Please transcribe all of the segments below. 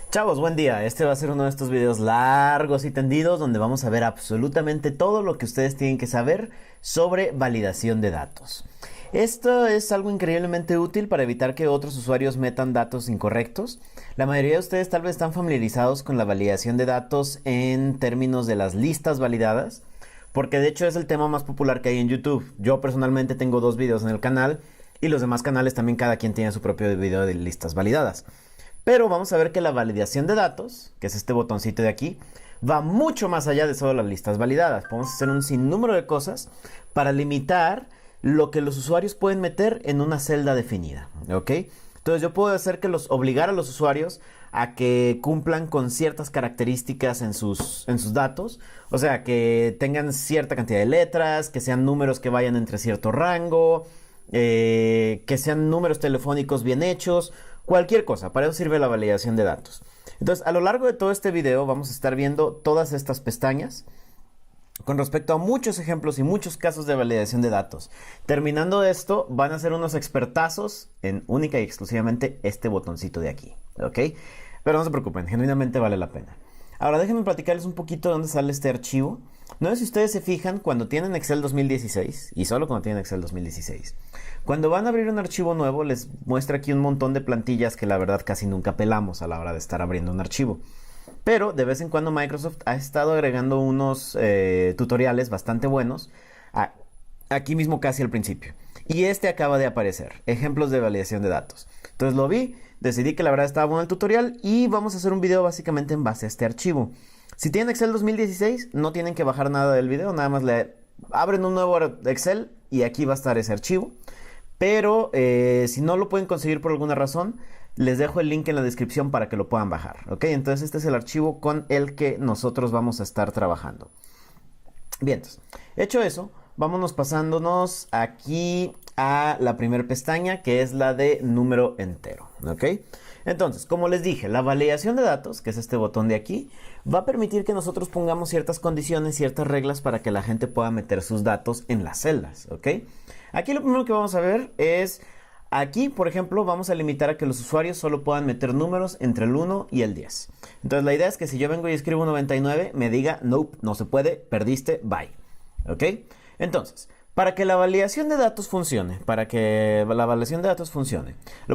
Chavos, buen día. Este va a ser uno de estos videos largos y tendidos donde vamos a ver absolutamente todo lo que ustedes tienen que saber sobre validación de datos. Esto es algo increíblemente útil para evitar que otros usuarios metan datos incorrectos. La mayoría de ustedes tal vez están familiarizados con la validación de datos en términos de las listas validadas, porque de hecho es el tema más popular que hay en YouTube. Yo personalmente tengo 2 videos en el canal y los demás canales también cada quien tiene su propio video de listas validadas. Pero vamos a ver que la validación de datos, que es este botoncito de aquí, va mucho más allá de solo las listas validadas. Podemos hacer un sinnúmero de cosas para limitar lo que los usuarios pueden meter en una celda definida, ¿ok? Entonces yo puedo hacer que obligar a los usuarios a que cumplan con ciertas características en sus datos. O sea, que tengan cierta cantidad de letras, que sean números que vayan entre cierto rango, que sean números telefónicos bien hechos, cualquier cosa. Para eso sirve la validación de datos. Entonces, a lo largo de todo este video vamos a estar viendo todas estas pestañas con respecto a muchos ejemplos y muchos casos de validación de datos. Terminando esto, van a ser unos expertazos en única y exclusivamente este botoncito de aquí, ¿ok? Pero no se preocupen, genuinamente vale la pena. Ahora déjenme platicarles un poquito de dónde sale este archivo. No sé si ustedes se fijan cuando tienen Excel 2016, y solo cuando tienen Excel 2016. Cuando van a abrir un archivo nuevo, les muestra aquí un montón de plantillas que la verdad casi nunca pelamos a la hora de estar abriendo un archivo. Pero de vez en cuando Microsoft ha estado agregando unos tutoriales bastante buenos aquí mismo casi al principio. Y este acaba de aparecer, ejemplos de validación de datos. Entonces lo vi, decidí que la verdad estaba bueno el tutorial y vamos a hacer un video básicamente en base a este archivo. Si tienen Excel 2016, no tienen que bajar nada del video, nada más le abren un nuevo Excel y aquí va a estar ese archivo. Pero si no lo pueden conseguir por alguna razón, les dejo el link en la descripción para que lo puedan bajar, ¿ok? Entonces este es el archivo con el que nosotros vamos a estar trabajando. Bien, entonces, hecho eso, vámonos pasándonos aquí a la primera pestaña, que es la de número entero, ¿ok? Entonces, como les dije, la validación de datos, que es este botón de aquí, va a permitir que nosotros pongamos ciertas condiciones, ciertas reglas para que la gente pueda meter sus datos en las celdas, ¿ok? Aquí lo primero que vamos a ver es, aquí, por ejemplo, vamos a limitar a que los usuarios solo puedan meter números entre el 1 y el 10. Entonces, la idea es que si yo vengo y escribo 99, me diga, nope, no se puede, perdiste, bye, ¿ok? Entonces, para que la validación de datos funcione, lo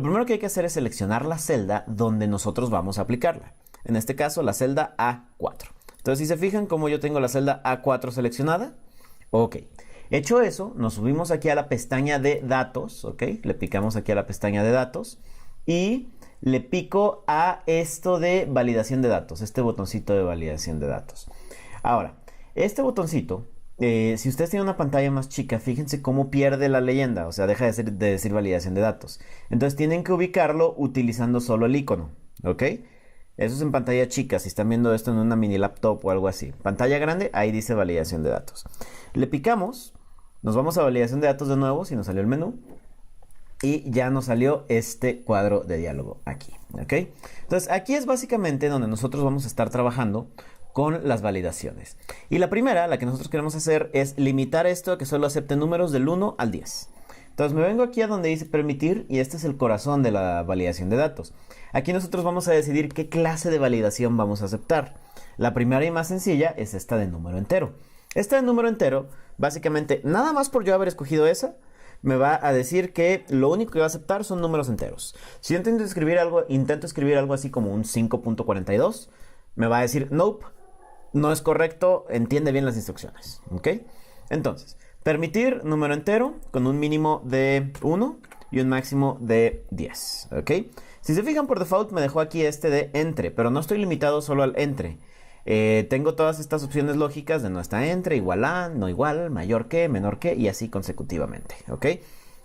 primero que hay que hacer es seleccionar la celda donde nosotros vamos a aplicarla. En este caso, la celda A4. Entonces, si se fijan cómo yo tengo la celda A4 seleccionada, ok. Hecho eso, nos subimos aquí a la pestaña de datos, ok. Le picamos aquí a la pestaña de datos y le pico a esto de validación de datos, este botoncito de validación de datos. Ahora, este botoncito, si ustedes tienen una pantalla más chica, fíjense cómo pierde la leyenda, o sea, deja de decir validación de datos. Entonces tienen que ubicarlo utilizando solo el icono, ¿ok? Eso es en pantalla chica, si están viendo esto en una mini laptop o algo así. Pantalla grande, ahí dice validación de datos. Le picamos, nos vamos a validación de datos de nuevo, si nos salió el menú. Y ya nos salió este cuadro de diálogo aquí, ¿ok? Entonces aquí es básicamente donde nosotros vamos a estar trabajando con las validaciones. Y la primera, la que nosotros queremos hacer, es limitar esto a que solo acepte números del 1 al 10. Entonces me vengo aquí a donde dice permitir y este es el corazón de la validación de datos. Aquí nosotros vamos a decidir qué clase de validación vamos a aceptar. La primera y más sencilla es esta de número entero. Esta de número entero, básicamente, nada más por yo haber escogido esa, me va a decir que lo único que va a aceptar son números enteros. Si yo intento escribir algo así como un 5.42, me va a decir nope, no es correcto, entiende bien las instrucciones, ¿ok? Entonces, permitir número entero con un mínimo de 1 y un máximo de 10, ¿ok? Si se fijan, por default me dejó aquí este de entre, pero no estoy limitado solo al entre. Tengo todas estas opciones lógicas de no está entre, igual a, no igual, mayor que, menor que y así consecutivamente, ¿ok?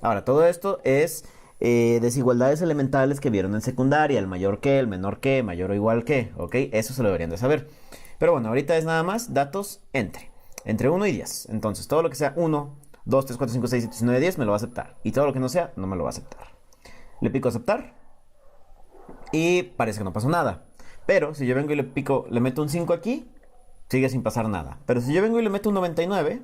Ahora, todo esto es desigualdades elementales que vieron en secundaria, el mayor que, el menor que, mayor o igual que, ¿ok? Eso se lo deberían de saber. Pero bueno, ahorita es nada más datos entre 1 y 10. Entonces, todo lo que sea 1, 2, 3, 4, 5, 6, 7, 8, 9, 10 me lo va a aceptar. Y todo lo que no sea, no me lo va a aceptar. Le pico aceptar y parece que no pasó nada. Pero si yo vengo y le pico, le meto un 5 aquí, sigue sin pasar nada. Pero si yo vengo y le meto un 99,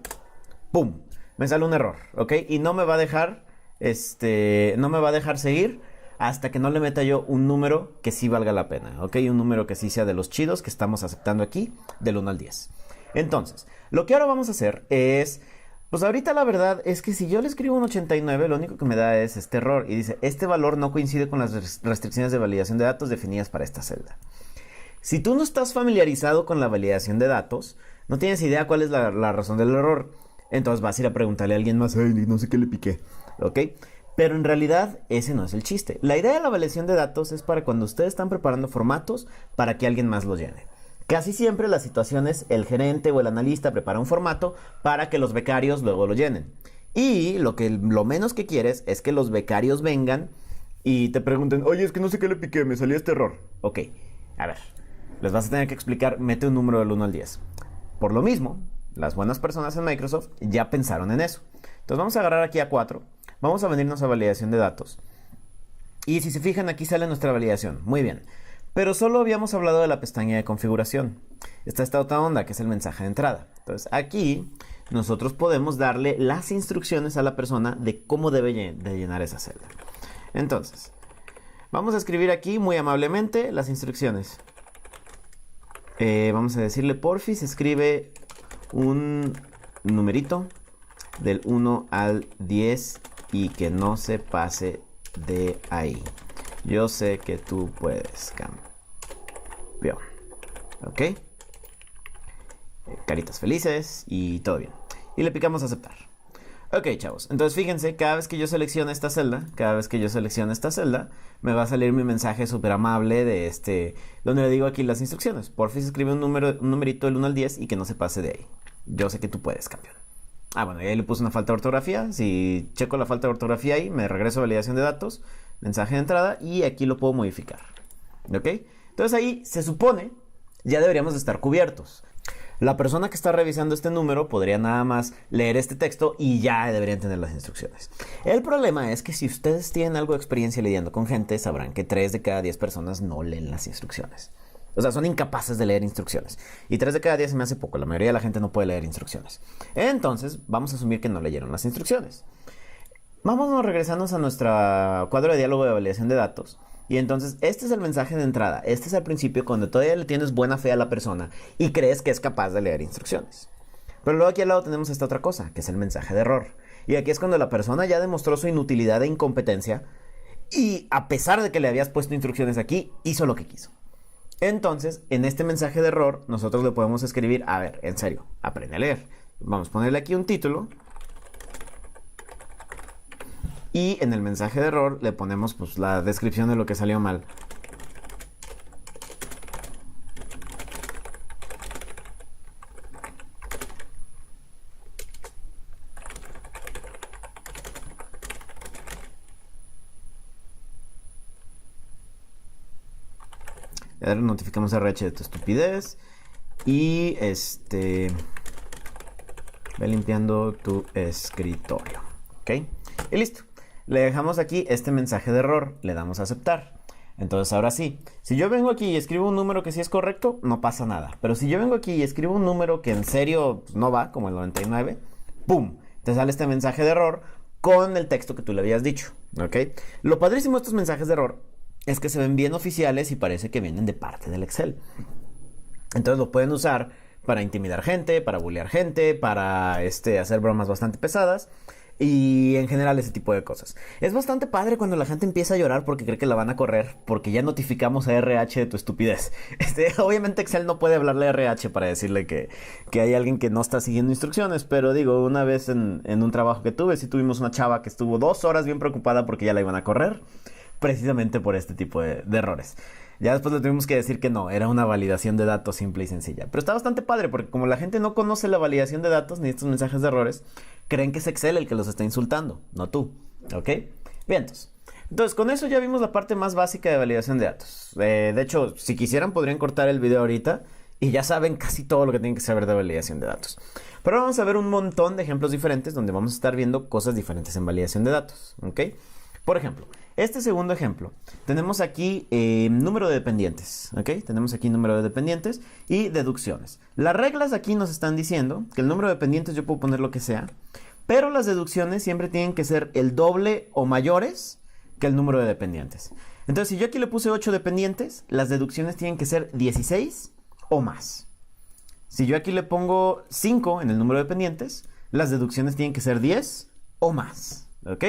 ¡pum! Me sale un error, ¿ok? Y no me va a dejar, no me va a dejar seguir hasta que no le meta yo un número que sí valga la pena, ¿ok? Un número que sí sea de los chidos que estamos aceptando aquí, del 1 al 10. Entonces, lo que ahora vamos a hacer es, pues ahorita la verdad es que si yo le escribo un 89, lo único que me da es este error y dice, este valor no coincide con las restricciones de validación de datos definidas para esta celda. Si tú no estás familiarizado con la validación de datos, no tienes idea cuál es la razón del error, entonces vas a ir a preguntarle a alguien más, ay, no sé qué le piqué, ¿ok? Pero en realidad ese no es el chiste. La idea de la validación de datos es para cuando ustedes están preparando formatos para que alguien más los llene. Casi siempre la situación es el gerente o el analista prepara un formato para que los becarios luego lo llenen. Y lo menos que quieres es que los becarios vengan y te pregunten, oye, es que no sé qué le piqué, me salió este error. Ok, a ver, les vas a tener que explicar, mete un número del 1 al 10. Por lo mismo, las buenas personas en Microsoft ya pensaron en eso. Entonces vamos a agarrar aquí a 4, vamos a venirnos a validación de datos. Y si se fijan, aquí sale nuestra validación. Muy bien. Pero solo habíamos hablado de la pestaña de configuración. Está esta otra onda, que es el mensaje de entrada. Entonces aquí nosotros podemos darle las instrucciones a la persona de cómo debe de llenar esa celda. Entonces, vamos a escribir aquí muy amablemente las instrucciones. Vamos a decirle, porfis, escribe un numerito del 1 al 10 y que no se pase de ahí. Yo sé que tú puedes, campeón. ¿Ok? Caritas felices y todo bien. Y le picamos a aceptar. Ok, chavos. Entonces fíjense, cada vez que yo seleccione esta celda, me va a salir mi mensaje súper amable de donde le digo aquí las instrucciones. Porfis escribe un numerito del 1 al 10 y que no se pase de ahí. Yo sé que tú puedes, campeón. Ah, bueno, y ahí le puse una falta de ortografía. Si checo la falta de ortografía ahí, me regreso a validación de datos, mensaje de entrada y aquí lo puedo modificar. ¿Ok? Entonces ahí se supone ya deberíamos de estar cubiertos. La persona que está revisando este número podría nada más leer este texto y ya deberían tener las instrucciones. El problema es que si ustedes tienen algo de experiencia lidiando con gente, sabrán que 3 de cada 10 personas no leen las instrucciones. O sea, son incapaces de leer instrucciones. Y 3 de cada 10 se me hace poco. La mayoría de la gente no puede leer instrucciones. Entonces, vamos a asumir que no leyeron las instrucciones. Vámonos regresando a nuestro cuadro de diálogo de validación de datos. Y entonces, este es el mensaje de entrada. Este es al principio cuando todavía le tienes buena fe a la persona y crees que es capaz de leer instrucciones. Pero luego aquí al lado tenemos esta otra cosa, que es el mensaje de error. Y aquí es cuando la persona ya demostró su inutilidad e incompetencia y a pesar de que le habías puesto instrucciones aquí, hizo lo que quiso. Entonces, en este mensaje de error, nosotros le podemos escribir, a ver, en serio, aprende a leer. Vamos a ponerle aquí un título. Y en el mensaje de error le ponemos pues la descripción de lo que salió mal. Ya notificamos RH de tu estupidez. Y ve limpiando tu escritorio. ¿Ok? Y listo. Le dejamos aquí este mensaje de error. Le damos a aceptar. Entonces ahora sí. Si yo vengo aquí y escribo un número que sí es correcto, no pasa nada. Pero si yo vengo aquí y escribo un número que en serio pues, no va, como el 99, ¡pum! Te sale este mensaje de error con el texto que tú le habías dicho. ¿Ok? Lo padrísimo de estos mensajes de error es que se ven bien oficiales y parece que vienen de parte del Excel. Entonces lo pueden usar para intimidar gente, para bullear gente, para hacer bromas bastante pesadas y en general ese tipo de cosas. Es bastante padre cuando la gente empieza a llorar porque cree que la van a correr porque ya notificamos a RH de tu estupidez. Obviamente Excel no puede hablarle a RH para decirle que hay alguien que no está siguiendo instrucciones, pero digo, una vez en un trabajo que tuve, sí tuvimos una chava que estuvo 2 horas bien preocupada porque ya la iban a correr, precisamente por este tipo de errores. Ya después le tuvimos que decir que no, era una validación de datos simple y sencilla. Pero está bastante padre porque como la gente no conoce la validación de datos ni estos mensajes de errores, creen que es Excel el que los está insultando, no tú. ¿Ok? Bien, entonces con eso ya vimos la parte más básica de validación de datos. De hecho, si quisieran podrían cortar el video ahorita y ya saben casi todo lo que tienen que saber de validación de datos. Pero vamos a ver un montón de ejemplos diferentes donde vamos a estar viendo cosas diferentes en validación de datos. ¿Ok? Por ejemplo, este segundo ejemplo, tenemos aquí número de dependientes, ¿ok? Tenemos aquí número de dependientes y deducciones. Las reglas aquí nos están diciendo que el número de dependientes yo puedo poner lo que sea, pero las deducciones siempre tienen que ser el doble o mayores que el número de dependientes. Entonces, si yo aquí le puse 8 dependientes, las deducciones tienen que ser 16 o más. Si yo aquí le pongo 5 en el número de dependientes, las deducciones tienen que ser 10 o más. ¿Ok?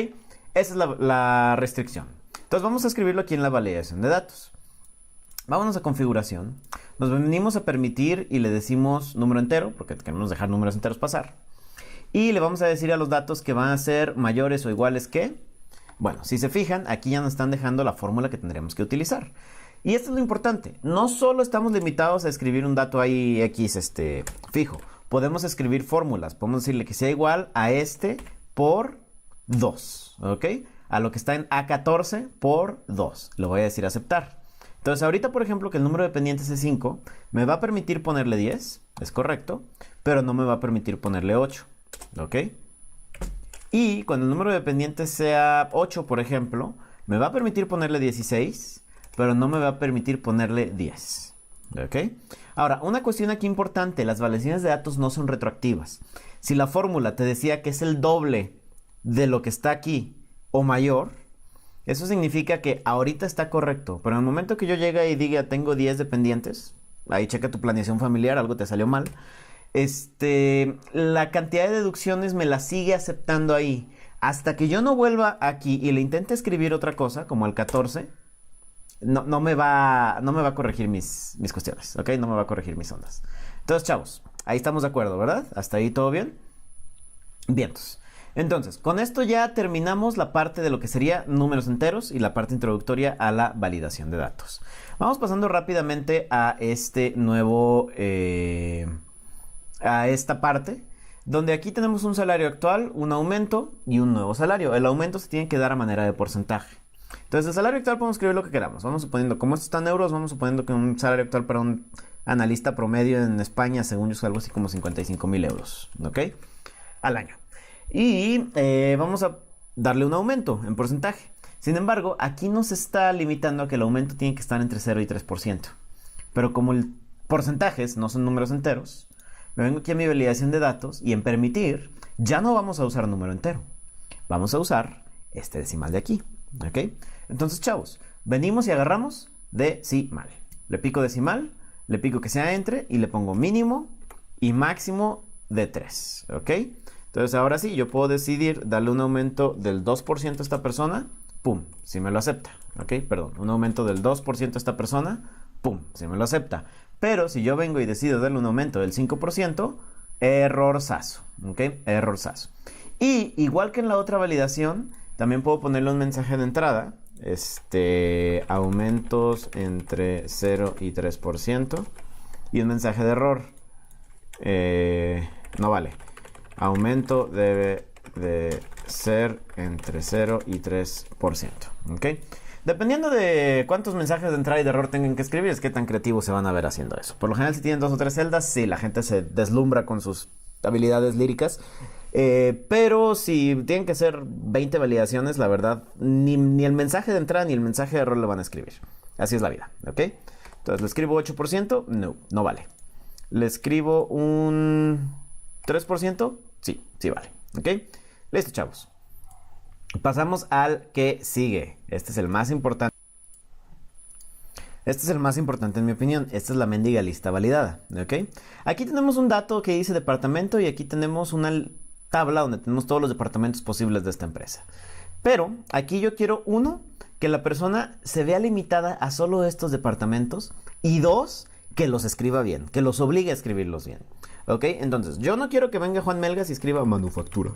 Esa es la restricción. Entonces, vamos a escribirlo aquí en la validación de datos. Vámonos a configuración. Nos venimos a permitir y le decimos número entero, porque queremos dejar números enteros pasar. Y le vamos a decir a los datos que van a ser mayores o iguales que... Bueno, si se fijan, aquí ya nos están dejando la fórmula que tendremos que utilizar. Y esto es lo importante. No solo estamos limitados a escribir un dato ahí X fijo. Podemos escribir fórmulas. Podemos decirle que sea igual a por 2. ¿Ok? A lo que está en A14 por 2. Le voy a decir aceptar. Entonces, ahorita, por ejemplo, que el número de dependientes es 5, me va a permitir ponerle 10. Es correcto. Pero no me va a permitir ponerle 8. ¿Ok? Y cuando el número de dependientes sea 8, por ejemplo, me va a permitir ponerle 16, pero no me va a permitir ponerle 10. ¿Ok? Ahora, una cuestión aquí importante, las validaciones de datos no son retroactivas. Si la fórmula te decía que es el doble de lo que está aquí o mayor, eso significa que ahorita está correcto, pero en el momento que yo llegue y diga tengo 10 dependientes, ahí checa tu planeación familiar, algo te salió mal, la cantidad de deducciones me la sigue aceptando ahí. Hasta que yo no vuelva aquí y le intente escribir otra cosa, como el 14, no me va a corregir mis cuestiones, ¿ok? No me va a corregir mis ondas. Entonces, chavos, ahí estamos de acuerdo, ¿verdad? ¿Hasta ahí todo bien? Vientos. Entonces, con esto ya terminamos la parte de lo que sería números enteros y la parte introductoria a la validación de datos. Vamos pasando rápidamente a a esta parte, donde aquí tenemos un salario actual, un aumento y un nuevo salario. El aumento se tiene que dar a manera de porcentaje. Entonces, el salario actual podemos escribir lo que queramos. Vamos suponiendo, como esto está en euros, vamos suponiendo que un salario actual para un analista promedio en España, según yo, es algo así como 55,000 euros, ¿ok? Al año. Y vamos a darle un aumento en porcentaje. Sin embargo, aquí nos está limitando a que el aumento tiene que estar entre 0 y 3%. Pero como el porcentajes no son números enteros, me vengo aquí a mi validación de datos y en permitir ya no vamos a usar número entero. Vamos a usar este decimal de aquí. ¿Ok? Entonces, chavos, venimos y agarramos decimal. Le pico decimal, le pico que sea entre y le pongo mínimo y máximo de 3. ¿Ok? Entonces, ahora sí, yo puedo decidir darle un aumento del 2% a esta persona. Pum, si me lo acepta. ¿Ok? Perdón, un aumento del 2% a esta persona. Pum, si me lo acepta. Pero si yo vengo y decido darle un aumento del 5%, errorzazo, ¿ok? Errorzazo. Y igual que en la otra validación, también puedo ponerle un mensaje de entrada. Aumentos entre 0 y 3%. Y un mensaje de error. No vale. Aumento debe de ser entre 0 y 3%, ¿ok? Dependiendo de cuántos mensajes de entrada y de error tengan que escribir, es qué tan creativos se van a ver haciendo eso. Por lo general, si tienen 2 o 3 celdas, sí, la gente se deslumbra con sus habilidades líricas. Pero si tienen que ser 20 validaciones, la verdad, ni el mensaje de entrada ni el mensaje de error le van a escribir. Así es la vida, ¿ok? Entonces, ¿le escribo 8%? No vale. ¿Le escribo un 3%? Sí vale, ¿ok? Listo, chavos. Pasamos al que sigue. Este es el más importante. Este es el más importante en mi opinión. Esta es la mendiga lista validada, ¿ok? Aquí tenemos un dato que dice departamento y aquí tenemos una tabla donde tenemos todos los departamentos posibles de esta empresa. Pero aquí yo quiero, uno, que la persona se vea limitada a solo estos departamentos y dos, que los escriba bien, que los obligue a escribirlos bien, ¿ok? Entonces, yo no quiero que venga Juan Melgas y escriba manufactura,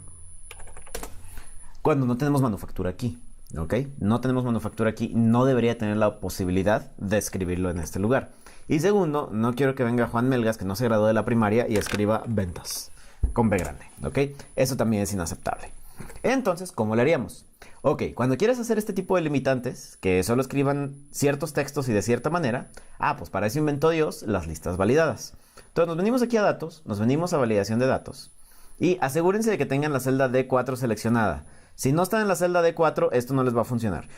cuando no tenemos manufactura aquí, ¿ok? No tenemos manufactura aquí, no debería tener la posibilidad de escribirlo en este lugar. Y segundo, no quiero que venga Juan Melgas, que no se graduó de la primaria, y escriba ventas, con B grande, ¿ok? Eso también es inaceptable. Entonces, ¿cómo le haríamos? Ok, cuando quieres hacer este tipo de limitantes, que solo escriban ciertos textos y de cierta manera, pues para eso inventó Dios las listas validadas. Entonces nos venimos aquí a datos, nos venimos a validación de datos, y asegúrense de que tengan la celda D4 seleccionada. Si no están en la celda D4, esto no les va a funcionar.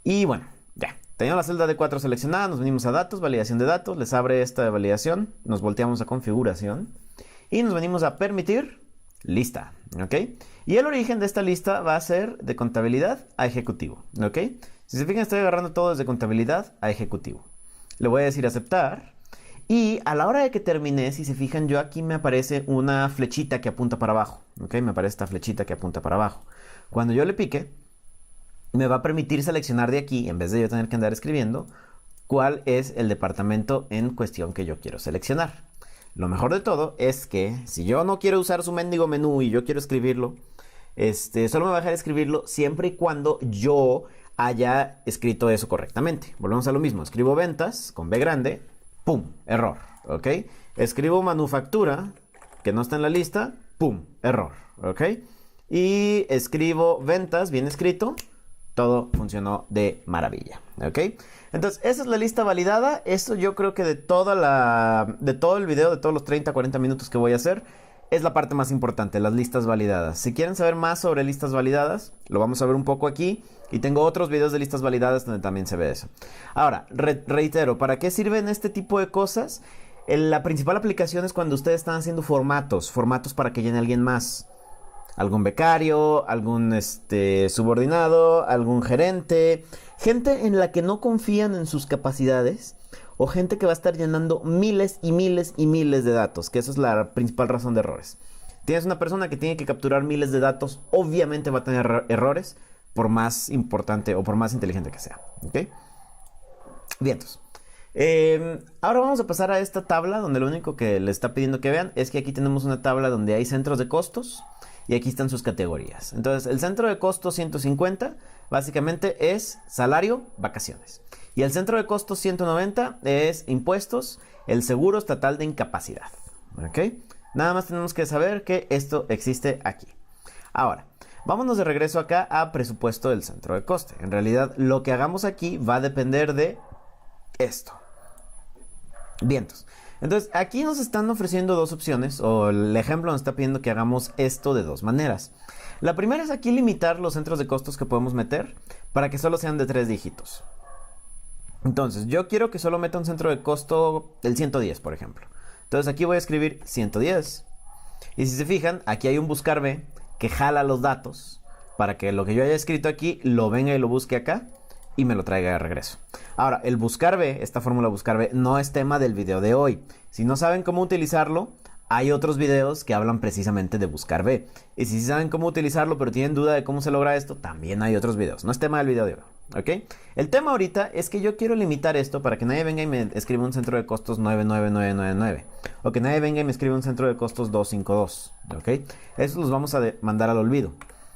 Y bueno, ya. Teniendo la celda D4 seleccionada, nos venimos a datos, validación de datos, les abre esta de validación, nos volteamos a configuración y nos venimos a permitir lista, ¿ok? Y el origen de esta lista va a ser de contabilidad a ejecutivo, ¿ok? Si se fijan, estoy agarrando todo desde contabilidad a ejecutivo. Le voy a decir aceptar. Y a la hora de que termine, si se fijan, yo aquí me aparece una flechita que apunta para abajo, ¿ok? Me aparece esta flechita que apunta para abajo. Cuando yo le pique, me va a permitir seleccionar de aquí, en vez de yo tener que andar escribiendo, cuál es el departamento en cuestión que yo quiero seleccionar. Lo mejor de todo es que si yo no quiero usar su mendigo menú y yo quiero escribirlo, solo me va a dejar escribirlo siempre y cuando yo haya escrito eso correctamente. Volvemos a lo mismo. Escribo ventas con B grande. ¡Pum! Error. ¿Ok? Escribo manufactura, que no está en la lista. ¡Pum! Error. ¿Ok? Y escribo ventas, bien escrito. Todo funcionó de maravilla. ¿Ok? Entonces, esa es la lista validada. Esto yo creo que de todo el video, de todos los 30, 40 minutos que voy a hacer, es la parte más importante, las listas validadas. Si quieren saber más sobre listas validadas, lo vamos a ver un poco aquí. Y tengo otros videos de listas validadas donde también se ve eso. Ahora, reitero, ¿para qué sirven este tipo de cosas? La principal aplicación es cuando ustedes están haciendo formatos para que llene alguien más. Algún becario, algún subordinado, algún gerente. Gente en la que no confían en sus capacidades. O gente que va a estar llenando miles y miles y miles de datos. Que eso es la principal razón de errores. Tienes una persona que tiene que capturar miles de datos. Obviamente va a tener errores. Por más importante o por más inteligente que sea. ¿Ok? Bien, entonces. Ahora vamos a pasar a esta tabla donde lo único que le está pidiendo que vean es que aquí tenemos una tabla donde hay centros de costos y aquí están sus categorías. Entonces, el centro de costos 150 básicamente es salario, vacaciones. Y el centro de costos 190 es impuestos, el seguro estatal de incapacidad. ¿Ok? Nada más tenemos que saber que esto existe aquí. Ahora, vámonos de regreso acá a presupuesto del centro de coste. En realidad, lo que hagamos aquí va a depender de esto. Vientos. Entonces, aquí nos están ofreciendo dos opciones, o el ejemplo nos está pidiendo que hagamos esto de dos maneras. La primera es aquí limitar los centros de costos que podemos meter para que solo sean de 3 dígitos. Entonces, yo quiero que solo meta un centro de costo del 110, por ejemplo. Entonces, aquí voy a escribir 110. Y si se fijan, aquí hay un buscar B que jala los datos para que lo que yo haya escrito aquí lo venga y lo busque acá y me lo traiga de regreso. Ahora, el buscar B, esta fórmula buscar B, no es tema del video de hoy. Si no saben cómo utilizarlo, hay otros videos que hablan precisamente de buscar B. Y si saben cómo utilizarlo, pero tienen duda de cómo se logra esto, también hay otros videos. No es tema del video de hoy, ¿ok? El tema ahorita es que yo quiero limitar esto para que nadie venga y me escriba un centro de costos 99999. O que nadie venga y me escriba un centro de costos 252, ¿ok? Eso los vamos a mandar al olvido.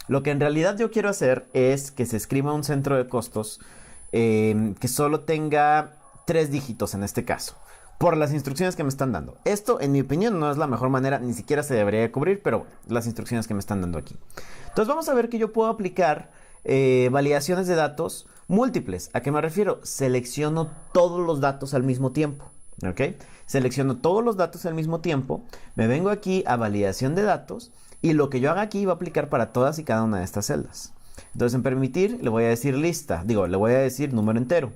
Lo que en realidad yo quiero hacer es que se escriba un centro de costos que solo tenga 3 dígitos en este caso, por las instrucciones que me están dando. Esto, en mi opinión, no es la mejor manera, ni siquiera se debería de cubrir, pero bueno, las instrucciones que me están dando aquí. Entonces vamos a ver que yo puedo aplicar validaciones de datos múltiples. ¿A qué me refiero? Selecciono todos los datos al mismo tiempo, ¿ok? Selecciono todos los datos al mismo tiempo, me vengo aquí a validación de datos y lo que yo haga aquí va a aplicar para todas y cada una de estas celdas. Entonces en permitir le voy a decir lista, le voy a decir número entero.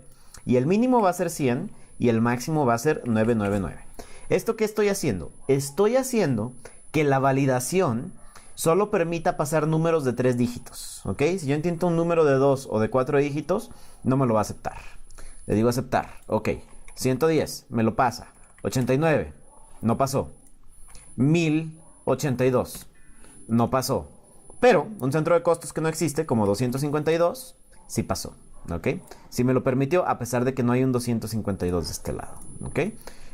Y el mínimo va a ser 100 y el máximo va a ser 999. ¿Esto qué estoy haciendo? Estoy haciendo que la validación solo permita pasar números de 3 dígitos. ¿Ok? Si yo intento un número de 2 o de 4 dígitos, no me lo va a aceptar. Le digo aceptar. Ok. 110, me lo pasa. 89, no pasó. 1082, no pasó. Pero un centro de costos que no existe, como 252, sí pasó. ¿Ok? Sí me lo permitió, a pesar de que no hay un 252 de este lado. ¿Ok?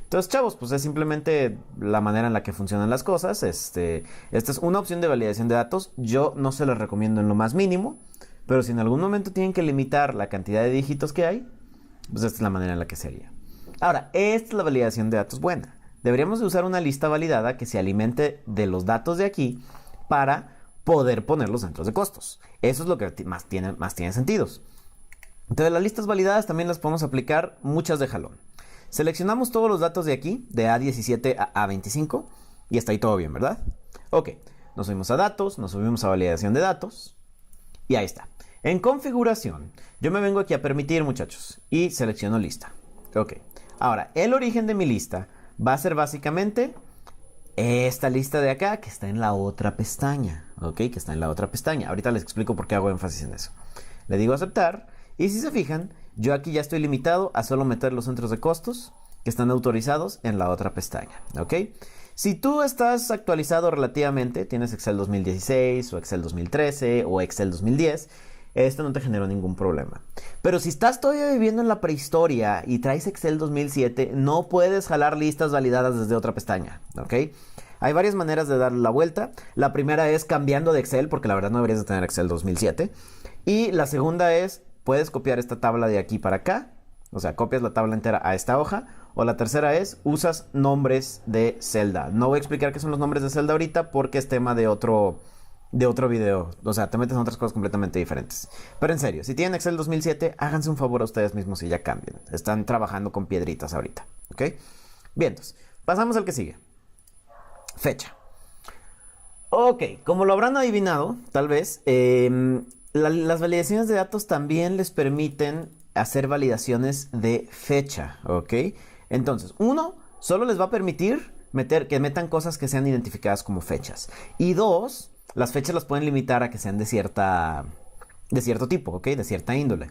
Entonces, chavos, pues es simplemente la manera en la que funcionan las cosas. Esta es una opción de validación de datos. Yo no se las recomiendo en lo más mínimo, pero si en algún momento tienen que limitar la cantidad de dígitos que hay, pues esta es la manera en la que sería. Ahora, esta es la validación de datos buena. Deberíamos de usar una lista validada que se alimente de los datos de aquí para poder poner los centros de costos. Eso es lo que más tiene sentidos. Entonces, las listas validadas también las podemos aplicar muchas de jalón. Seleccionamos todos los datos de aquí, de A17 a A25, y está ahí todo bien, ¿verdad? Ok, nos subimos a datos, nos subimos a validación de datos, y ahí está. En configuración, yo me vengo aquí a permitir, muchachos, y selecciono lista. Ok, ahora, el origen de mi lista va a ser básicamente esta lista de acá que está en la otra pestaña, ¿ok? Que está en la otra pestaña. Ahorita les explico por qué hago énfasis en eso. Le digo aceptar y si se fijan, yo aquí ya estoy limitado a solo meter los centros de costos que están autorizados en la otra pestaña, ¿ok? Si tú estás actualizado relativamente, tienes Excel 2016 o Excel 2013 o Excel 2010, esto no te generó ningún problema. Pero si estás todavía viviendo en la prehistoria y traes Excel 2007, no puedes jalar listas validadas desde otra pestaña, ¿ok? Hay varias maneras de darle la vuelta. La primera es cambiando de Excel, porque la verdad no deberías de tener Excel 2007. Y la segunda es, puedes copiar esta tabla de aquí para acá. O sea, copias la tabla entera a esta hoja. O la tercera es, usas nombres de celda. No voy a explicar qué son los nombres de celda ahorita porque es tema de otro video. O sea, te metes en otras cosas completamente diferentes. Pero en serio, si tienen Excel 2007, háganse un favor a ustedes mismos y ya cambien. Están trabajando con piedritas ahorita, ¿ok? Bien, entonces, pasamos al que sigue. Fecha. Ok, como lo habrán adivinado, tal vez, las validaciones de datos también les permiten hacer validaciones de fecha, ¿ok? Entonces, uno, solo les va a permitir que metan cosas que sean identificadas como fechas. Y dos, las fechas las pueden limitar a que sean de cierto tipo, ¿ok? De cierta índole.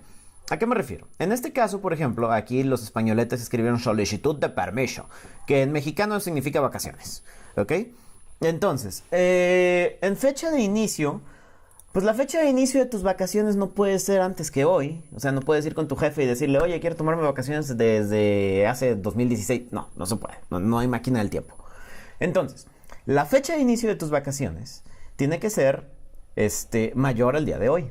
¿A qué me refiero? En este caso, por ejemplo, aquí los españoletes escribieron solicitud de permiso, que en mexicano significa vacaciones, ¿ok? Entonces, en fecha de inicio, pues la fecha de inicio de tus vacaciones no puede ser antes que hoy. O sea, no puedes ir con tu jefe y decirle, oye, quiero tomarme vacaciones desde hace 2016. No, no se puede. No hay máquina del tiempo. Entonces, la fecha de inicio de tus vacaciones tiene que ser mayor al día de hoy.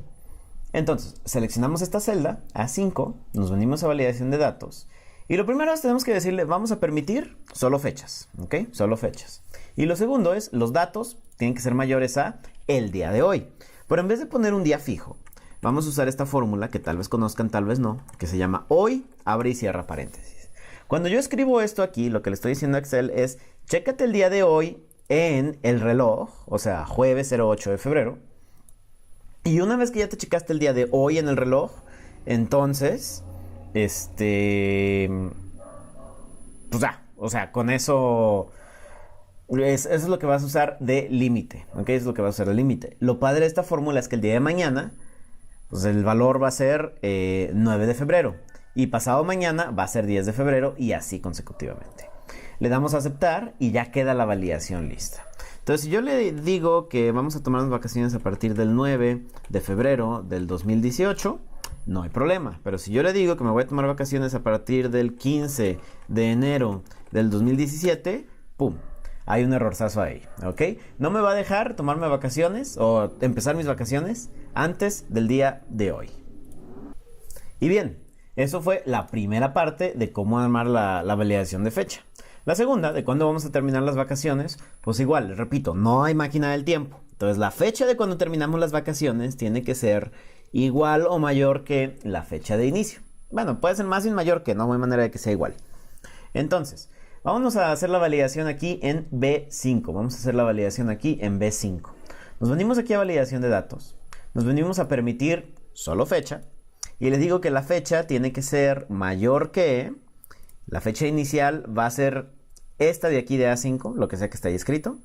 Entonces, seleccionamos esta celda, A5, nos venimos a validación de datos. Y lo primero es tenemos que decirle, vamos a permitir solo fechas, ¿ok? Solo fechas. Y lo segundo es, los datos tienen que ser mayores a el día de hoy. Pero en vez de poner un día fijo, vamos a usar esta fórmula que tal vez conozcan, tal vez no, que se llama hoy, abre y cierra paréntesis. Cuando yo escribo esto aquí, lo que le estoy diciendo a Excel es, chécate el día de hoy en el reloj, o sea, jueves 08 de febrero. Y una vez que ya te checaste el día de hoy en el reloj, entonces, pues ya, o sea, con eso... Eso es lo que vas a usar de límite, ¿ok? Eso es lo que vas a usar de límite. Lo padre de esta fórmula es que el día de mañana, pues el valor va a ser 9 de febrero. Y pasado mañana va a ser 10 de febrero y así consecutivamente. Le damos a aceptar y ya queda la validación lista. Entonces, si yo le digo que vamos a tomar las vacaciones a partir del 9 de febrero del 2018, no hay problema. Pero si yo le digo que me voy a tomar vacaciones a partir del 15 de enero del 2017, ¡pum! Hay un errorzazo ahí, ¿ok? No me va a dejar tomarme vacaciones o empezar mis vacaciones antes del día de hoy. Y bien, eso fue la primera parte de cómo armar la validación de fecha. La segunda, de cuándo vamos a terminar las vacaciones, pues igual, repito, no hay máquina del tiempo. Entonces la fecha de cuando terminamos las vacaciones tiene que ser igual o mayor que la fecha de inicio. Bueno, puede ser más y mayor que, no hay manera de que sea igual. Entonces... vámonos a hacer la validación aquí en B5. Vamos a hacer la validación aquí en B5. Nos venimos aquí a validación de datos. Nos venimos a permitir solo fecha. Y les digo que la fecha tiene que ser mayor que... la fecha inicial va a ser esta de aquí de A5, lo que sea que esté ahí escrito.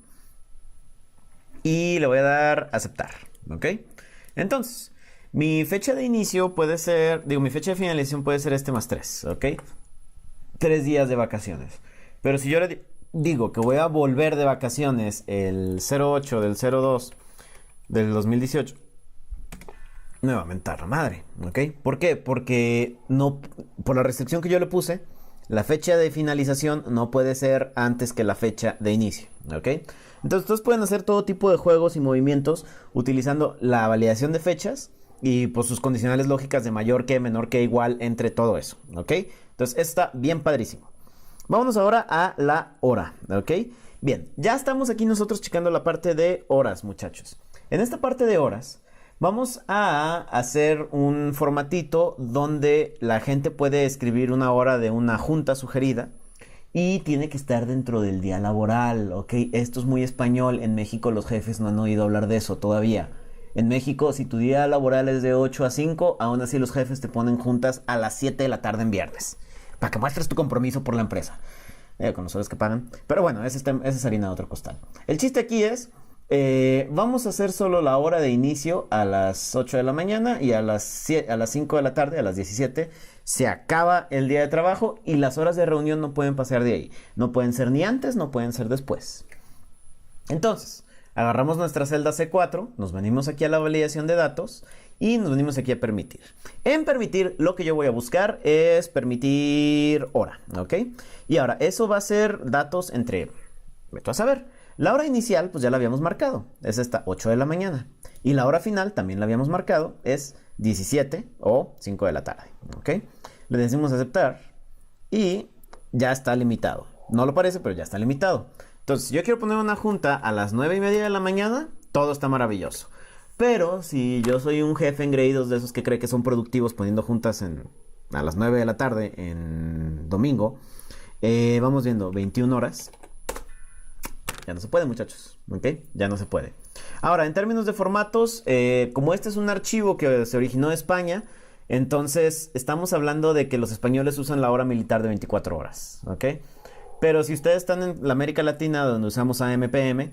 Y le voy a dar aceptar, ¿ok? Entonces, mi fecha de inicio puede ser... mi fecha de finalización puede ser más 3, ¿ok? 3 días de vacaciones. Pero si yo le digo que voy a volver de vacaciones el 08 del 02 del 2018, me va a mentar la madre, ¿ok? ¿Por qué? Porque no, por la restricción que yo le puse, la fecha de finalización no puede ser antes que la fecha de inicio, ¿ok? Entonces, ustedes pueden hacer todo tipo de juegos y movimientos utilizando la validación de fechas y pues sus condicionales lógicas de mayor que, menor que, igual entre todo eso, ¿ok? Entonces, está bien padrísimo. Vámonos ahora a la hora, ¿ok? Bien, ya estamos aquí nosotros checando la parte de horas, muchachos. En esta parte de horas vamos a hacer un formatito donde la gente puede escribir una hora de una junta sugerida y tiene que estar dentro del día laboral, ¿ok? Esto es muy español. En México los jefes no han oído hablar de eso todavía. En México, si tu día laboral es de 8 a 5, aún así los jefes te ponen juntas a las 7 de la tarde en viernes, para que muestres tu compromiso por la empresa. con los horas que pagan. Pero bueno, esa es harina de otro costal. El chiste aquí es, vamos a hacer solo la hora de inicio a las 8 de la mañana y a las 5 de la tarde, a las 17, se acaba el día de trabajo y las horas de reunión no pueden pasar de ahí. No pueden ser ni antes, no pueden ser después. Entonces, agarramos nuestra celda C4, nos venimos aquí a la validación de datos y nos venimos aquí a permitir. En permitir, lo que yo voy a buscar es permitir hora, ¿ok? Y ahora, eso va a ser datos entre, vete a saber, la hora inicial, pues ya la habíamos marcado, es esta 8 de la mañana. Y la hora final también la habíamos marcado, es 17 o 5 de la tarde, ¿ok? Le decimos aceptar y ya está limitado. No lo parece, pero ya está limitado. Entonces, si yo quiero poner una junta a las 9:30 de la mañana, todo está maravilloso. Pero si yo soy un jefe engreído de esos que cree que son productivos poniendo juntas a las 9 de la tarde en domingo, vamos viendo 21 horas. Ya no se puede, muchachos, ¿ok? Ya no se puede. Ahora, en términos de formatos, como este es un archivo que se originó de España, entonces estamos hablando de que los españoles usan la hora militar de 24 horas, ¿ok? Pero si ustedes están en la América Latina, donde usamos AMPM,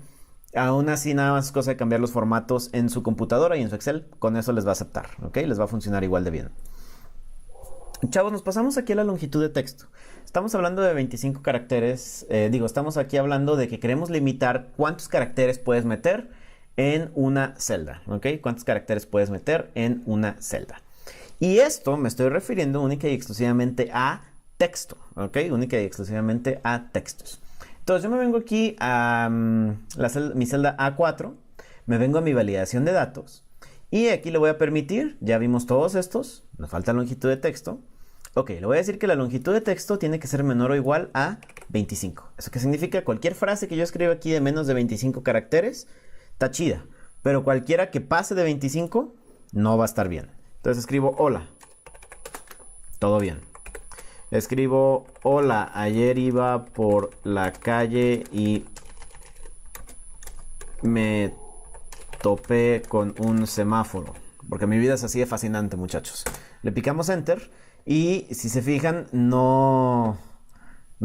aún así nada más es cosa de cambiar los formatos en su computadora y en su Excel, con eso les va a aceptar, ¿ok? Les va a funcionar igual de bien. Chavos, nos pasamos aquí a la longitud de texto. Estamos hablando de 25 caracteres, estamos aquí hablando de que queremos limitar cuántos caracteres puedes meter en una celda, ¿ok? Cuántos caracteres puedes meter en una celda. Y esto me estoy refiriendo única y exclusivamente a texto, ¿ok? Única y exclusivamente a textos. Entonces yo me vengo aquí a mi celda A4, me vengo a mi validación de datos y aquí le voy a permitir, ya vimos todos estos, nos falta longitud de texto. Ok, le voy a decir que la longitud de texto tiene que ser menor o igual a 25. ¿Eso qué significa? Cualquier frase que yo escriba aquí de menos de 25 caracteres está chida, pero cualquiera que pase de 25 no va a estar bien. Entonces escribo hola, todo bien. Escribo hola, ayer iba por la calle y me topé con un semáforo, porque mi vida es así de fascinante, muchachos. Le picamos enter y si se fijan no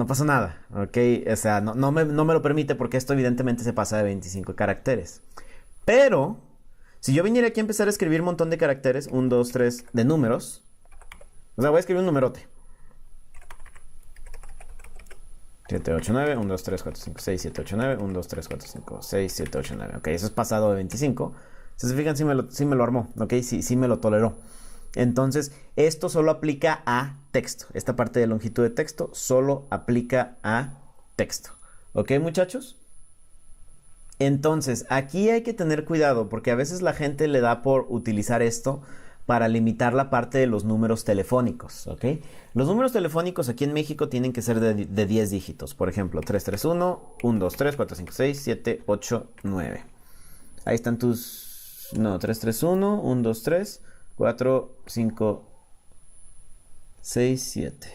pasa nada, ¿ok? O sea, no me lo permite porque esto evidentemente se pasa de 25 caracteres. Pero si yo viniera aquí a empezar a escribir un montón de caracteres, 1, 2, 3, de números, o sea, voy a escribir un numerote. 7, 8, 9, 1, 2, 3, 4, 5, 6, 7, 8, 9, 1, 2, 3, 4, 5, 6, 7, 8, 9. Ok, eso es pasado de 25. Si se fijan, sí me lo armó, ok, sí me lo toleró. Entonces, esto solo aplica a texto. Esta parte de longitud de texto solo aplica a texto. ¿Ok, muchachos? Entonces, aquí hay que tener cuidado porque a veces la gente le da por utilizar esto para limitar la parte de los números telefónicos, ¿ok? Los números telefónicos aquí en México tienen que ser de 10 dígitos. Por ejemplo, 331, 1, 2, 3, 4, 5, 6, 7, 8, 9. Ahí están tus... No, 331, 1, 2, 3, 4, 5, 6, 7.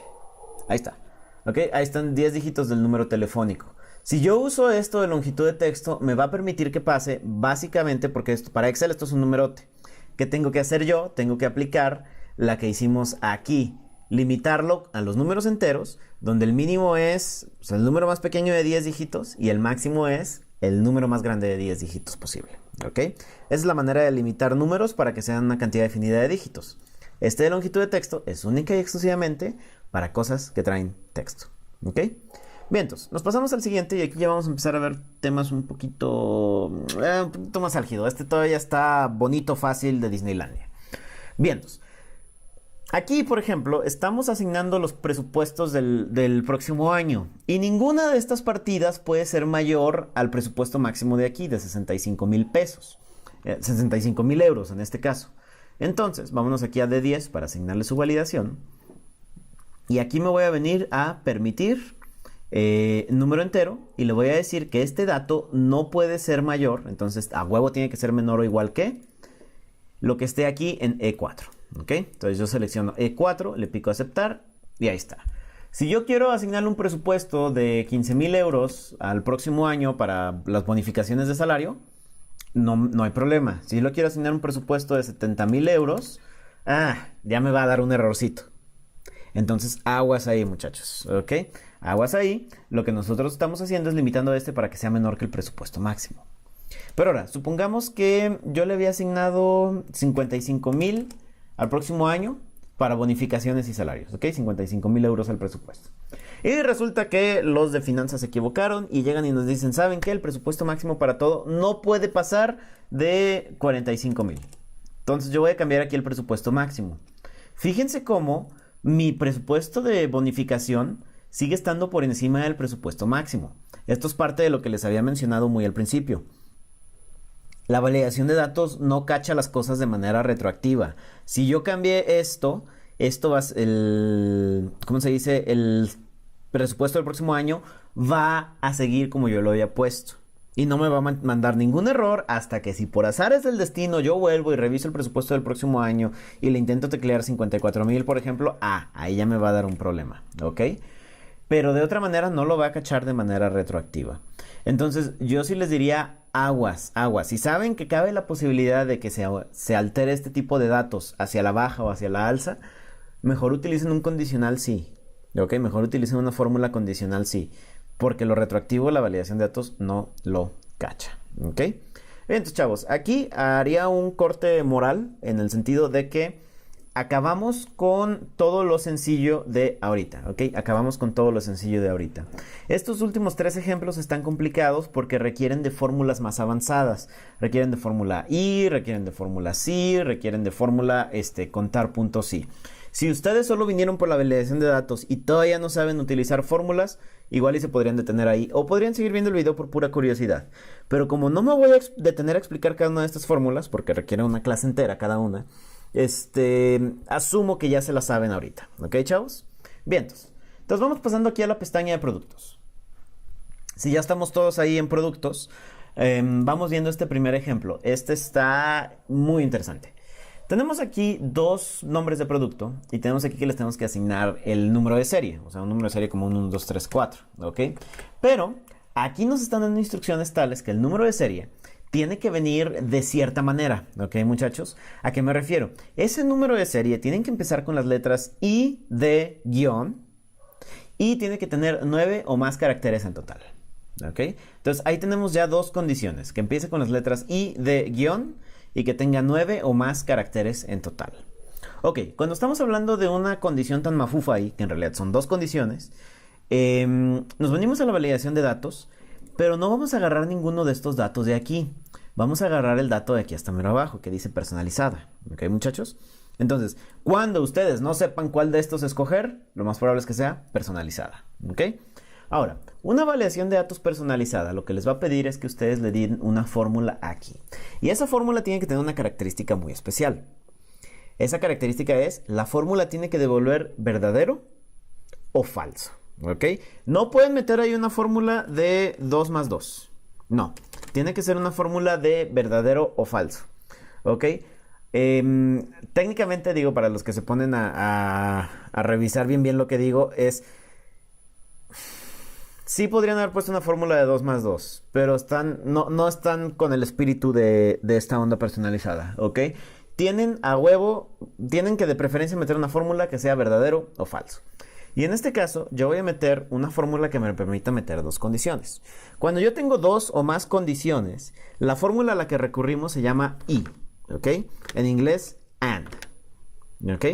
Ahí está. ¿Ok? Ahí están 10 dígitos del número telefónico. Si yo uso esto de longitud de texto, me va a permitir que pase básicamente, porque para Excel esto es un numerote. ¿Qué tengo que hacer yo? Tengo que aplicar la que hicimos aquí. Limitarlo a los números enteros, donde el mínimo es el número más pequeño de 10 dígitos y el máximo es el número más grande de 10 dígitos posible. ¿Ok? Esa es la manera de limitar números para que sean una cantidad definida de dígitos. Este de longitud de texto es única y exclusivamente para cosas que traen texto. ¿Ok? Bien, entonces, nos pasamos al siguiente y aquí ya vamos a empezar a ver temas un poquito más álgido. Este todavía está bonito, fácil, de Disneylandia. Bien, entonces, aquí, por ejemplo, estamos asignando los presupuestos del próximo año y ninguna de estas partidas puede ser mayor al presupuesto máximo de aquí, de 65,000 pesos. 65,000 euros en este caso. Entonces, vámonos aquí a D10 para asignarle su validación. Y aquí me voy a venir a permitir número entero y le voy a decir que este dato no puede ser mayor, entonces a huevo tiene que ser menor o igual que lo que esté aquí en E4. ¿Ok? Entonces yo selecciono E4, le pico aceptar y ahí está. Si yo quiero asignarle un presupuesto de 15,000 euros al próximo año para las bonificaciones de salario, no hay problema. Si yo le quiero asignar un presupuesto de 70,000 euros, ya me va a dar un errorcito. Entonces, aguas ahí, muchachos, ¿ok? Aguas ahí. Lo que nosotros estamos haciendo es limitando para que sea menor que el presupuesto máximo. Pero ahora, supongamos que yo le había asignado 55,000 al próximo año para bonificaciones y salarios, ¿ok? 55,000 euros al presupuesto. Y resulta que los de finanzas se equivocaron y llegan y nos dicen, ¿saben qué? El presupuesto máximo para todo no puede pasar de 45,000. Entonces yo voy a cambiar aquí el presupuesto máximo. Fíjense cómo mi presupuesto de bonificación sigue estando por encima del presupuesto máximo. Esto es parte de lo que les había mencionado muy al principio. La validación de datos no cacha las cosas de manera retroactiva. Si yo cambié esto va a ¿cómo se dice? El presupuesto del próximo año va a seguir como yo lo había puesto. Y no me va a mandar ningún error hasta que si por azares del destino yo vuelvo y reviso el presupuesto del próximo año y le intento teclear 54,000, por ejemplo, ahí ya me va a dar un problema, ¿ok? Pero de otra manera no lo va a cachar de manera retroactiva. Entonces yo sí les diría aguas. Si saben que cabe la posibilidad de que se altere este tipo de datos hacia la baja o hacia la alza, mejor utilicen un condicional sí, ¿ok? Mejor utilicen una fórmula condicional sí. Porque lo retroactivo, la validación de datos, no lo cacha, ¿ok? Bien, entonces, chavos, aquí haría un corte moral en el sentido de que acabamos con todo lo sencillo de ahorita, ¿ok? Acabamos con todo lo sencillo de ahorita. Estos últimos 3 ejemplos están complicados porque requieren de fórmulas más avanzadas. Requieren de fórmula I, requieren de fórmula SI, requieren de fórmula contar puntos I. Si ustedes solo vinieron por la validación de datos y todavía no saben utilizar fórmulas, igual y se podrían detener ahí o podrían seguir viendo el video por pura curiosidad. Pero como no me voy a detener a explicar cada una de estas fórmulas, porque requiere una clase entera cada una, asumo que ya se la saben ahorita. ¿Ok, chavos? Bien, entonces vamos pasando aquí a la pestaña de productos. Si ya estamos todos ahí en productos, vamos viendo este primer ejemplo. Este está muy interesante. Tenemos aquí 2 nombres de producto y tenemos aquí que les tenemos que asignar el número de serie, o sea, un número de serie como un 1, 2, 3, 4, ¿ok? Pero aquí nos están dando instrucciones tales que el número de serie tiene que venir de cierta manera, ¿ok, muchachos? ¿A qué me refiero? Ese número de serie tiene que empezar con las letras I, D, guión y tiene que tener 9 o más caracteres en total, ¿ok? Entonces ahí tenemos ya 2 condiciones, que empiece con las letras I, D, guión y que tenga 9 o más caracteres en total. Ok, cuando estamos hablando de una condición tan mafufa ahí, que en realidad son 2 condiciones, nos venimos a la validación de datos, pero no vamos a agarrar ninguno de estos datos de aquí. Vamos a agarrar el dato de aquí hasta mero abajo, que dice personalizada. Ok, muchachos. Entonces, cuando ustedes no sepan cuál de estos escoger, lo más probable es que sea personalizada. Ok. Ahora, una validación de datos personalizada lo que les va a pedir es que ustedes le den una fórmula aquí. Y esa fórmula tiene que tener una característica muy especial. Esa característica es, la fórmula tiene que devolver verdadero o falso. ¿Ok? No pueden meter ahí una fórmula de 2 más 2. No, tiene que ser una fórmula de verdadero o falso. ¿Ok? Técnicamente digo, para los que se ponen a revisar bien lo que digo, es... Sí podrían haber puesto una fórmula de 2 más 2, pero no están con el espíritu de esta onda personalizada, ¿ok? Tienen que de preferencia meter una fórmula que sea verdadero o falso. Y en este caso, yo voy a meter una fórmula que me permita meter 2 condiciones. Cuando yo tengo 2 o más condiciones, la fórmula a la que recurrimos se llama y, ¿ok? En inglés, and, ¿ok?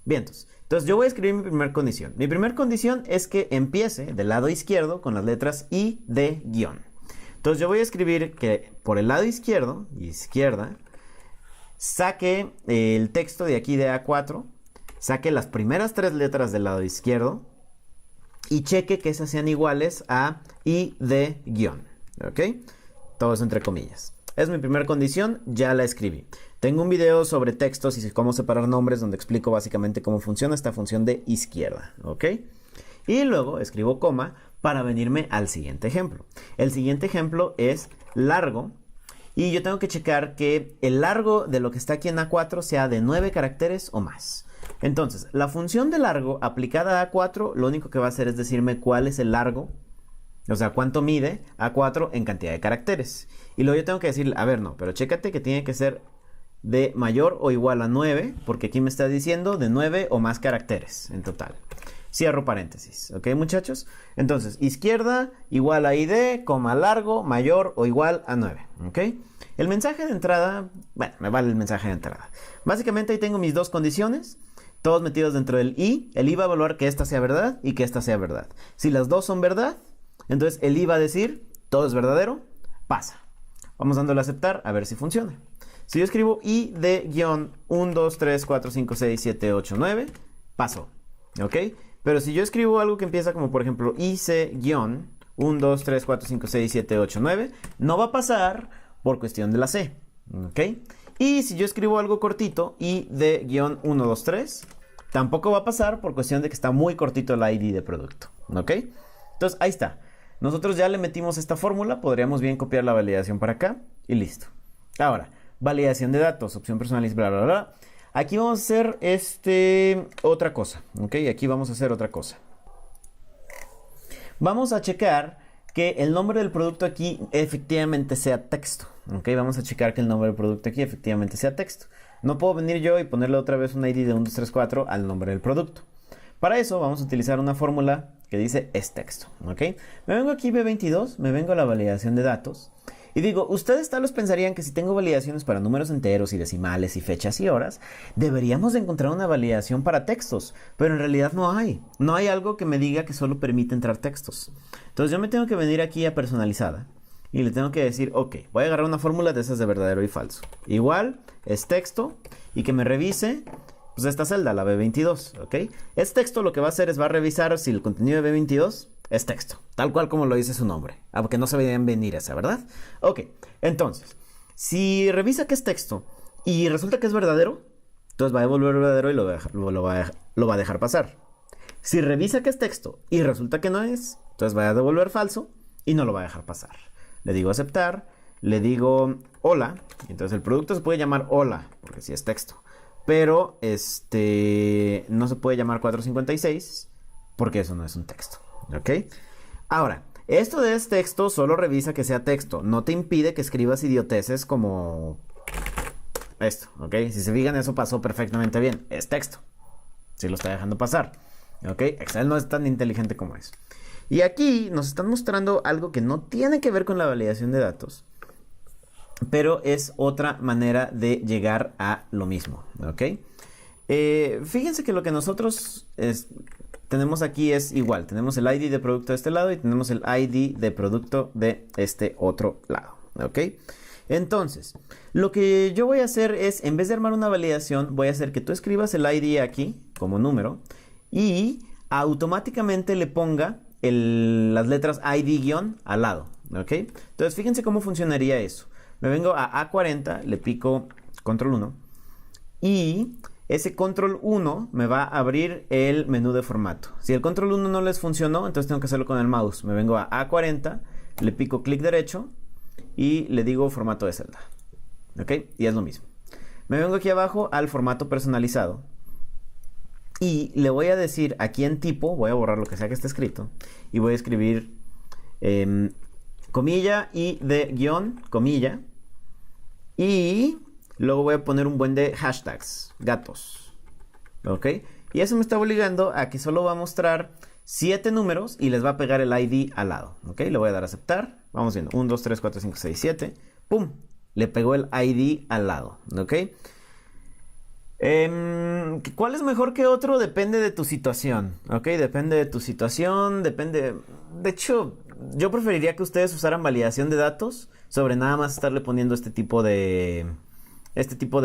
Bien, entonces yo voy a escribir mi primera condición. Mi primera condición es que empiece del lado izquierdo con las letras I, D, guión. Entonces yo voy a escribir que por el lado izquierdo, izquierda, saque el texto de aquí de A4, saque las primeras 3 letras del lado izquierdo y cheque que esas sean iguales a I, D, guión. ¿Ok? Todo eso entre comillas. Es mi primera condición, ya la escribí. Tengo un video sobre textos y cómo separar nombres donde explico básicamente cómo funciona esta función de izquierda, ¿ok? Y luego escribo coma para venirme al siguiente ejemplo. El siguiente ejemplo es largo y yo tengo que checar que el largo de lo que está aquí en A4 sea de 9 caracteres o más. Entonces, la función de largo aplicada a A4 lo único que va a hacer es decirme cuál es el largo, o sea, cuánto mide A4 en cantidad de caracteres. Y luego yo tengo que decir, a ver, no, pero chécate que tiene que ser de mayor o igual a 9, porque aquí me está diciendo de 9 o más caracteres en total. Cierro paréntesis, ¿ok, muchachos? Entonces, izquierda igual a ID, coma largo, mayor o igual a 9, ¿ok? El mensaje de entrada, bueno, me vale el mensaje de entrada. Básicamente ahí tengo mis dos condiciones, todos metidos dentro del i. El i va a evaluar que esta sea verdad y que esta sea verdad. Si las dos son verdad, entonces el i va a decir, todo es verdadero, pasa. Vamos dándole a aceptar a ver si funciona. Si yo escribo i de guión 1, 2, 3, 4, 5, 6, 7, 8, 9, pasó, ¿ok? Pero si yo escribo algo que empieza como, por ejemplo, IC guión 1, 2, 3, 4, 5, 6, 7, 8, 9, no va a pasar por cuestión de la C, ¿ok? Y si yo escribo algo cortito, I de guión 1, 2, 3, tampoco va a pasar por cuestión de que está muy cortito el ID de producto, ¿ok? Entonces, ahí está. Nosotros ya le metimos esta fórmula, podríamos bien copiar la validación para acá y listo. Ahora, validación de datos, opción personalizada, bla, bla, bla. Aquí vamos a hacer otra cosa, ¿ok? Aquí vamos a hacer otra cosa. Vamos a checar que el nombre del producto aquí efectivamente sea texto, ¿ok? Vamos a checar que el nombre del producto aquí efectivamente sea texto. No puedo venir yo y ponerle otra vez un ID de 1, 2, 3, 4 al nombre del producto. Para eso vamos a utilizar una fórmula que dice es texto, ¿ok? Me vengo aquí B22, me vengo a la validación de datos. Y digo, ustedes tal vez pensarían que si tengo validaciones para números enteros y decimales y fechas y horas, deberíamos de encontrar una validación para textos, pero en realidad no hay. No hay algo que me diga que solo permite entrar textos. Entonces yo me tengo que venir aquí a personalizada y le tengo que decir, ok, voy a agarrar una fórmula de esas de verdadero y falso. Igual es texto y que me revise pues esta celda, la B22, ¿ok? Es texto, lo que va a hacer es va a revisar si el contenido de B22 es texto, tal cual como lo dice su nombre. Porque no se veían venir esa, ¿verdad? Ok, entonces, si revisa que es texto y resulta que es verdadero, entonces va a devolver verdadero y lo va a dejar pasar. Si revisa que es texto y resulta que no es, entonces va a devolver falso y no lo va a dejar pasar. Le digo aceptar, le digo hola, y entonces el producto se puede llamar hola, porque sí es texto. Pero no se puede llamar 456 porque eso no es un texto. ¿Ok? Ahora, esto de es texto solo revisa que sea texto. No te impide que escribas idioteces como esto. ¿Ok? Si se fijan, eso pasó perfectamente bien. Es texto. Sí lo está dejando pasar. ¿Ok? Excel no es tan inteligente como es. Y aquí nos están mostrando algo que no tiene que ver con la validación de datos, pero es otra manera de llegar a lo mismo, ¿ok? Fíjense que lo que nosotros tenemos aquí es igual. Tenemos el ID de producto de este lado y tenemos el ID de producto de este otro lado, ¿ok? Entonces, lo que yo voy a hacer es, en vez de armar una validación, voy a hacer que tú escribas el ID aquí como número y automáticamente le ponga las letras ID- al lado, ¿ok? Entonces, fíjense cómo funcionaría eso. Me vengo a A40, le pico control 1 y ese control 1 me va a abrir el menú de formato. Si el control 1 no les funcionó, entonces tengo que hacerlo con el mouse. Me vengo a A40, le pico clic derecho y le digo formato de celda. ¿Ok? Y es lo mismo. Me vengo aquí abajo al formato personalizado y le voy a decir aquí en tipo, voy a borrar lo que sea que esté escrito y voy a escribir comilla y de guión, comilla. Y luego voy a poner un buen de hashtags, gatos, ¿ok? Y eso me está obligando a que solo va a mostrar 7 números y les va a pegar el ID al lado, ¿ok? Le voy a dar a aceptar, vamos viendo, 1, 2, 3, 4, 5, 6, 7, ¡pum! Le pegó el ID al lado, ¿ok? ¿Cuál es mejor que otro? Depende de tu situación, ¿ok? Depende de tu situación, depende... De hecho, yo preferiría que ustedes usaran validación de datos sobre nada más estarle poniendo este tipo de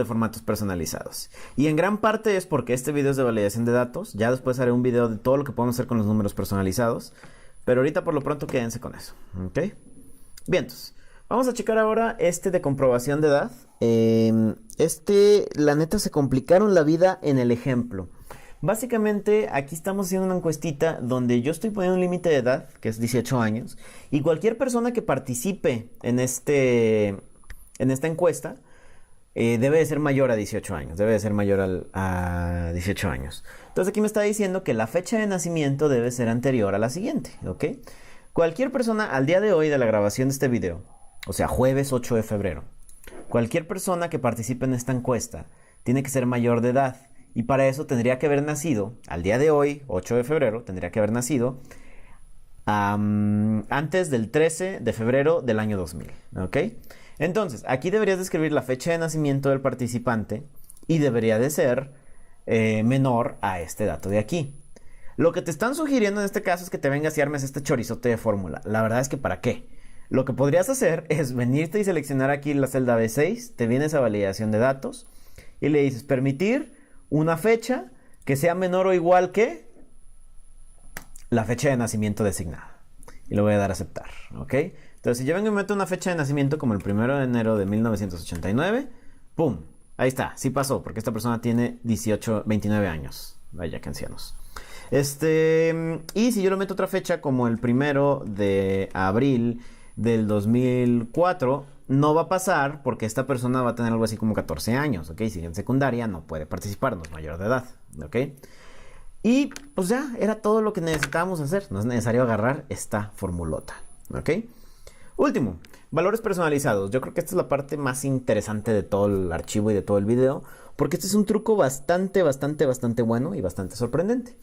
formatos personalizados. Y en gran parte es porque este video es de validación de datos. Ya después haré un video de todo lo que podemos hacer con los números personalizados. Pero ahorita por lo pronto quédense con eso, ¿ok? Bien, entonces, vamos a checar ahora de comprobación de edad. La neta se complicaron la vida en el ejemplo. Básicamente aquí estamos haciendo una encuestita donde yo estoy poniendo un límite de edad, que es 18 años, y cualquier persona que participe en esta encuesta debe de ser mayor a 18 años, debe de ser mayor a 18 años. Entonces aquí me está diciendo que la fecha de nacimiento debe ser anterior a la siguiente, ¿ok? Cualquier persona al día de hoy de la grabación de este video, o sea, jueves 8 de febrero, cualquier persona que participe en esta encuesta tiene que ser mayor de edad. Y para eso tendría que haber nacido, al día de hoy, 8 de febrero, tendría que haber nacido antes del 13 de febrero del año 2000, ¿ok? Entonces, aquí deberías de escribir la fecha de nacimiento del participante y debería de ser menor a este dato de aquí. Lo que te están sugiriendo en este caso es que te vengas y armes este chorizote de fórmula. La verdad es que ¿para qué? Lo que podrías hacer es venirte y seleccionar aquí la celda B6, te vienes a validación de datos y le dices permitir una fecha que sea menor o igual que la fecha de nacimiento designada. Y le voy a dar a aceptar, ¿ok? Entonces, si yo vengo y meto una fecha de nacimiento como el 1 de enero de 1989, ¡pum! Ahí está, sí pasó, porque esta persona tiene 29 años. Vaya, que ancianos. Y si yo le meto otra fecha como el 1 de abril del 2004, no va a pasar porque esta persona va a tener algo así como 14 años, ¿ok? Si en secundaria no puede participar, no es mayor de edad, ¿ok? Y pues ya, era todo lo que necesitábamos hacer. No es necesario agarrar esta formulota, ¿ok? Último, valores personalizados. Yo creo que esta es la parte más interesante de todo el archivo y de todo el video, porque este es un truco bastante bueno y bastante sorprendente.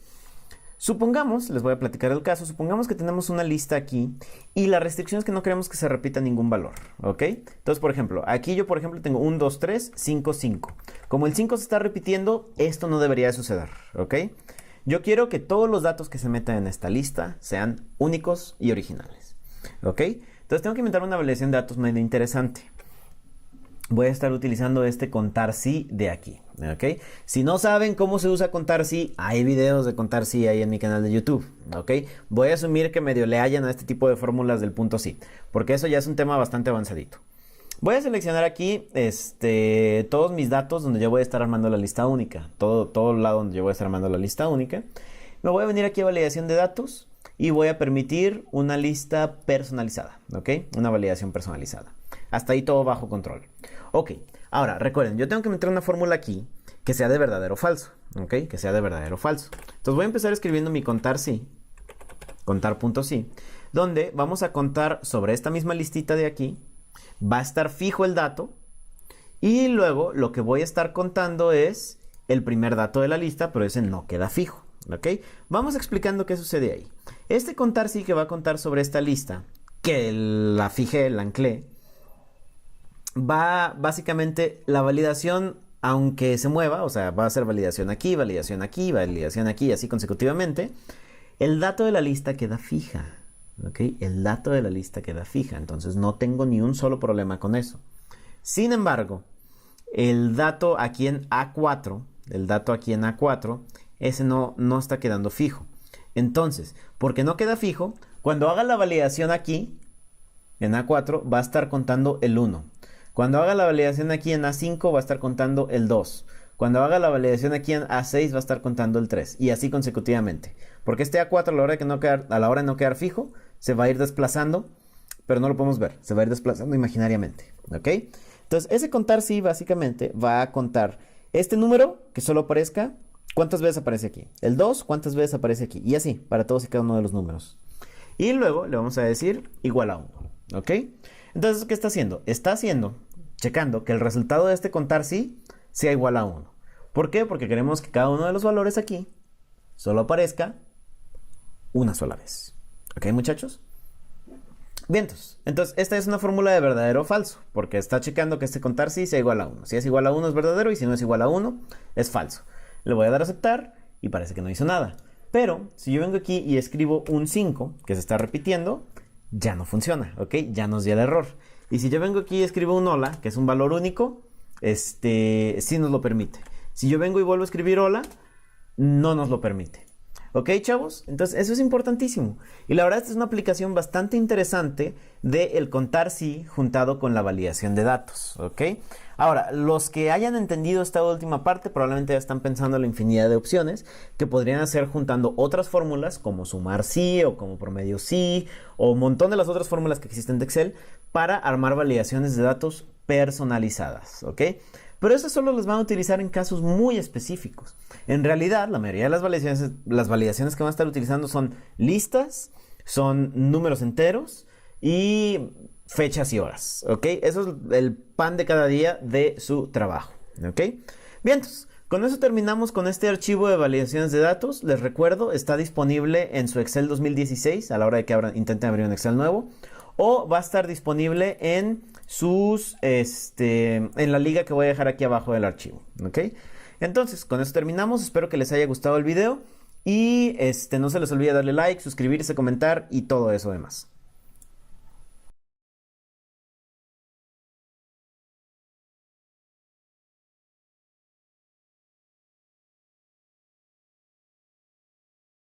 Supongamos, les voy a platicar el caso, supongamos que tenemos una lista aquí y la restricción es que no queremos que se repita ningún valor, ¿ok? Entonces, por ejemplo, aquí yo, por ejemplo, tengo 1, 2, 3, 5, 5. Como el 5 se está repitiendo, esto no debería de suceder, ¿ok? Yo quiero que todos los datos que se metan en esta lista sean únicos y originales, ¿ok? Entonces tengo que inventar una validación de datos medio interesante. Voy a estar utilizando este contar sí de aquí, ¿ok? Si no saben cómo se usa contar sí, hay videos de contar sí ahí en mi canal de YouTube, ¿ok? Voy a asumir que medio le hallan a este tipo de fórmulas del punto sí, porque eso ya es un tema bastante avanzadito. Voy a seleccionar aquí todos mis datos donde yo voy a estar armando la lista única. Todo el lado donde yo voy a estar armando la lista única. Me voy a venir aquí a validación de datos y voy a permitir una lista personalizada, ¿ok? Una validación personalizada. Hasta ahí todo bajo control. Ok, ahora recuerden, yo tengo que meter una fórmula aquí que sea de verdadero o falso, ¿ok? Que sea de verdadero o falso. Entonces voy a empezar escribiendo mi contar sí, contar.sí, donde vamos a contar sobre esta misma listita de aquí. Va a estar fijo el dato y luego lo que voy a estar contando es el primer dato de la lista, pero ese no queda fijo, ¿ok? Vamos explicando qué sucede ahí. Este contar sí que va a contar sobre esta lista, que la fijé, la anclé, va básicamente la validación, aunque se mueva, o sea, va a ser validación aquí, validación aquí, validación aquí, así consecutivamente, el dato de la lista queda fija. ¿Ok? El dato de la lista queda fija, entonces no tengo ni un solo problema con eso. Sin embargo, el dato aquí en A4, ese no está quedando fijo. Entonces, porque no queda fijo, cuando haga la validación aquí, en A4, va a estar contando el 1. Cuando haga la validación aquí en A5, va a estar contando el 2. Cuando haga la validación aquí en A6 va a estar contando el 3 y así consecutivamente. Porque este A4 a la hora de no quedar fijo se va a ir desplazando, pero no lo podemos ver, se va a ir desplazando imaginariamente, ¿ok? Entonces ese contar sí básicamente va a contar este número que solo aparezca, ¿cuántas veces aparece aquí? El 2, ¿cuántas veces aparece aquí? Y así, para todos y cada uno de los números. Y luego le vamos a decir igual a 1, ¿ok? Entonces, ¿qué está haciendo? Está checando que el resultado de este contar sí sea igual a 1. ¿Por qué? Porque queremos que cada uno de los valores aquí solo aparezca una sola vez. ¿Ok, muchachos? Bien, entonces esta es una fórmula de verdadero o falso, porque está checando que este contar sí sea igual a 1. Si es igual a 1 es verdadero y si no es igual a 1 es falso. Le voy a dar a aceptar y parece que no hizo nada. Pero si yo vengo aquí y escribo un 5, que se está repitiendo, ya no funciona, ¿ok? Ya nos dio el error. Y si yo vengo aquí y escribo un hola, que es un valor único, sí nos lo permite. Si yo vengo y vuelvo a escribir hola, no nos lo permite. ¿Ok, chavos? Entonces, eso es importantísimo. Y la verdad, esta es una aplicación bastante interesante del contar sí juntado con la validación de datos. ¿Ok? Ahora, los que hayan entendido esta última parte probablemente ya están pensando en la infinidad de opciones que podrían hacer juntando otras fórmulas como sumar sí o como promedio sí o un montón de las otras fórmulas que existen de Excel para armar validaciones de datos personalizadas. ¿Ok? Pero eso solo las van a utilizar en casos muy específicos. En realidad, la mayoría de las validaciones que van a estar utilizando son listas, son números enteros y fechas y horas, ¿ok? Eso es el pan de cada día de su trabajo, ¿ok? Bien, entonces, con eso terminamos con este archivo de validaciones de datos. Les recuerdo, está disponible en su Excel 2016 a la hora de que intenten abrir un Excel nuevo, o va a estar disponible en sus, en la liga que voy a dejar aquí abajo del archivo, ¿ok? Entonces, con eso terminamos. Espero que les haya gustado el video y no se les olvide darle like, suscribirse, comentar y todo eso demás.